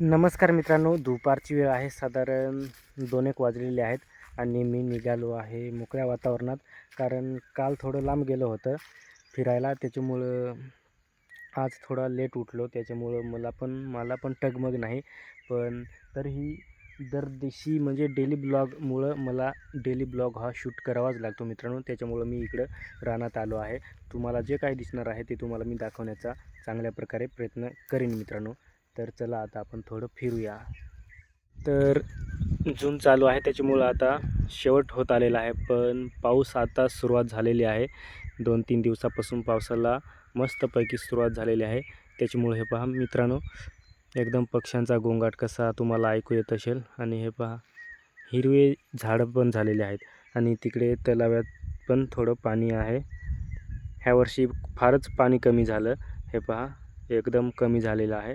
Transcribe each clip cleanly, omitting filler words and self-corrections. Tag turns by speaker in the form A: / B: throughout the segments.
A: नमस्कार मित्रांनो, दुपारची वेळ आहे. साधारण 2-1 वाजलेले आहेत आणि मी निघालो आहे मोकळ्या वातावरणात. कारण काल थोडं लांब गेलो होतं फिरायला, त्याच्यामुळं आज थोडा लेट उठलो. त्याच्यामुळं मला पण टगमग नाही. पण तरीही दरदिवशी म्हणजे मला डेली ब्लॉग हा शूट करावाच लागतो मित्रांनो. त्याच्यामुळं मी इकडं रानात आलो आहे. तुम्हाला जे काही दिसणार आहे ते तुम्हाला मी दाखवण्याचा चांगल्या प्रकारे प्रयत्न करीन मित्रांनो. तर चला आता आपण थोडं फिरूया. तर जून चालू आहे, त्याच्यामुळं आता शेवट होत आलेला आहे. पण पाऊस आता सुरुवात झालेली आहे. 2-3 दिवसापासून पावसाला मस्तपैकी सुरुवात झालेली आहे. त्याच्यामुळे हे पहा मित्रांनो, एकदम पक्ष्यांचा गोंगाट कसा तुम्हाला ऐकू येत असेल. आणि हे पहा, हिरवे झाडं पण झालेले आहेत आणि तिकडे तलावात पण थोडं पाणी आहे. ह्या वर्षी फारच पाणी कमी झालं. हे पहा, एकदम कमी झालेलं आहे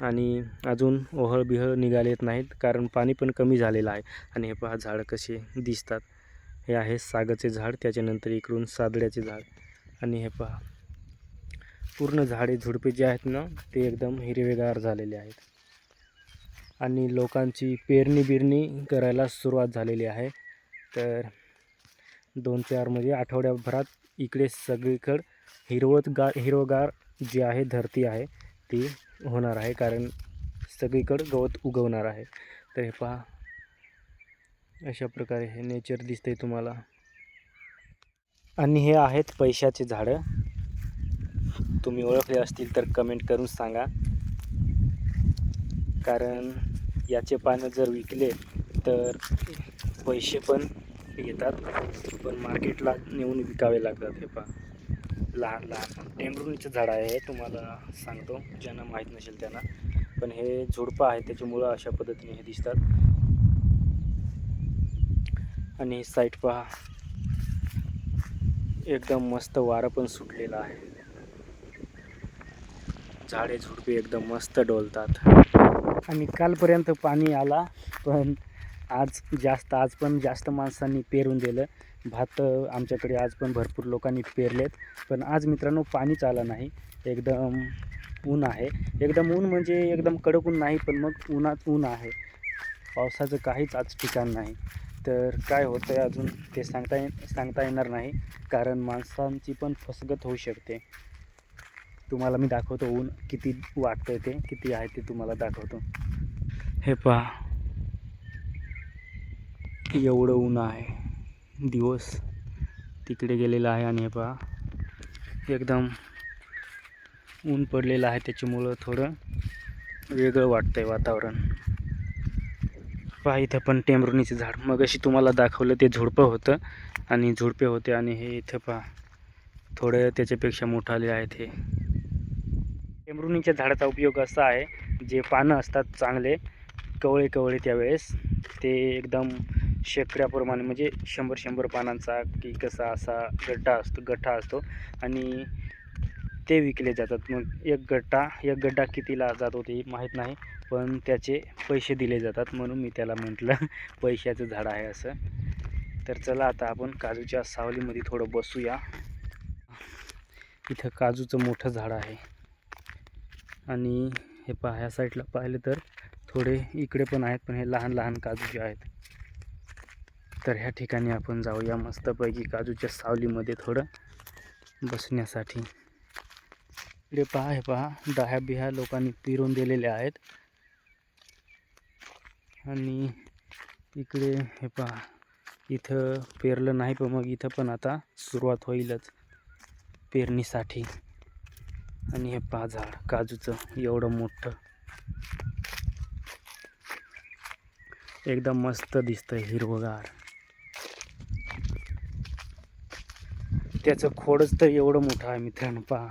A: आणि अजून ओहळ-बिहळ निघालेत नाहीत, कारण पाणी पण कमी झालेलं आहे. आणि हे पहा झाडं कसे दिसतात. हे आहे सागाचे झाड, त्याच्यानंतर इकडून सादड्याचे झाड आणि हे पहा पूर्ण झाडे झुडपे जे आहेत ना, ते एकदम हिरवेगार झालेले आहेत. आणि लोकांची पेरणी करायला सुरुवात झालेली आहे. तर 2-4 म्हणजे आठवड्याभरात इकडे सगळीकडं हिरवगार जे आहे धरती आहे ती होणार आहे, कारण सगळीकडं गवत उगवणार आहे. तर हे पहा, अशा प्रकारे हे नेचर दिसतंय तुम्हाला. आणि हे आहेत पैशाचे झाडं. तुम्ही ओळखले असतील तर कमेंट करून सांगा, कारण याचे पानं जर विकले तर पैसे पण येतात, पण मार्केटला नेऊन विकावे लागतात. हे पहा, लहान टेंभरुणीचं झाड आहे हे, तुम्हाला सांगतो ज्यांना माहीत नसेल त्यांना. पण हे झुडपं आहे, त्याच्यामुळं अशा पद्धतीने हे दिसतात. आणि साईड पहा, एकदम मस्त वारं पण सुटलेलं आहे. झाडे झुडपे एकदम मस्त डोलतात. आणि कालपर्यंत पाणी आला, पण आज पण जास्त माणसांनी पेरून दिलं. भात आमच्याकडे आज पण भरपूर लोकांनी पेरलेत. पण आज मित्रांनो पाणीच आलं नाही. एकदम ऊन आहे. एकदम ऊन म्हणजे एकदम कडक ऊन नाही, पण मग उन्हात ऊन आहे. पावसाचं काहीच आज ठिकाण नाही. तर काय होतं आहे अजून ते सांगता येणार नाही, कारण माणसांची पण फसगत होऊ शकते. तुम्हाला मी दाखवतो ऊन किती वाटतंय, ते किती आहे ते तुम्हाला दाखवतो. हे पहा, एवढं ऊन आहे. दिवस तिकडे गेलेला आहे आणि हे पहा एकदम ऊन पडलेलं आहे, त्याच्यामुळं थोडं वेगळं वाटतंय वातावरण. पहा इथं पण टेंभरुणीचे झाड, मगाशी तुम्हाला दाखवलं ते झुडपं होतं आणि झुडपे होते. आणि हे इथं पहा थोडं त्याच्यापेक्षा मोठं आले आहेत. हे टेंभरुणीच्या झाडाचा उपयोग असा आहे, जे पानं असतात चांगले कवळे त्यावेळेस ते एकदम शेकड्याप्रमाणे, म्हणजे 100 पानांचा की कसा असा गठ्ठा असतो आणि ते विकले जातात. मग एक गड्डा कितीला जातो ते माहीत नाही, पण त्याचे पैसे दिले जातात, म्हणून मी त्याला म्हटलं पैशाचं झाड आहे असं. तर चला आता आपण काजूच्या सावलीमध्ये थोडं बसूया. इथं काजूचं मोठं झाड आहे आणि हे पहा, ह्या साईडला पाहिलं तर थोडे इकडे पण आहेत, पण हे लहान काजूचे आहेत. तर ह्या ठिकाणी आपण जाऊया मस्तपैकी काजूच्या सावलीमध्ये थोडं बसण्यासाठी. इकडे पहा, हे पहा डहाबिहा लोकांनी पेरून दिलेले आहेत. आणि इकडे हे पहा, इथं पेरलं नाही, पण मग इथं पण आता सुरुवात होईलच पेरणीसाठी. आणि हे पहा झाड काजूचं एवढं मोठं, एकदम मस्त दिसतंय हिरवगार. त्याचं खोडच तर एवढं मोठं आहे मित्रांनो. पहा,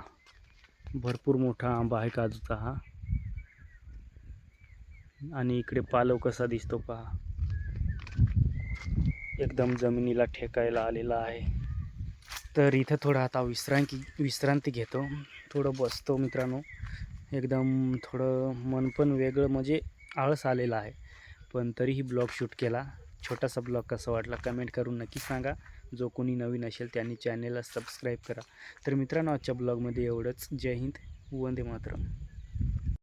A: भरपूर मोठा आंबा आहे काजूचा हा. आणि इकडे पालव कसा दिसतो पहा, एकदम जमिनीला ठेकायला आलेला आहे. तर इथं थोडं आता विश्रांती घेतो, थोडं बसतो मित्रांनो. एकदम थोडं मन पण वेगळं, म्हणजे आळस आलेला आहे, पण तरीही ब्लॉग शूट केला. छोटासा ब्लॉग कसा वाटला कमेंट करून नक्की सांगा. जो कोणी नवीन असेल त्यांनी चॅनेलला सबस्क्राईब करा. तर मित्रांनो आजच्या ब्लॉगमध्ये एवढंच. जय हिंद, वंदे मातरम.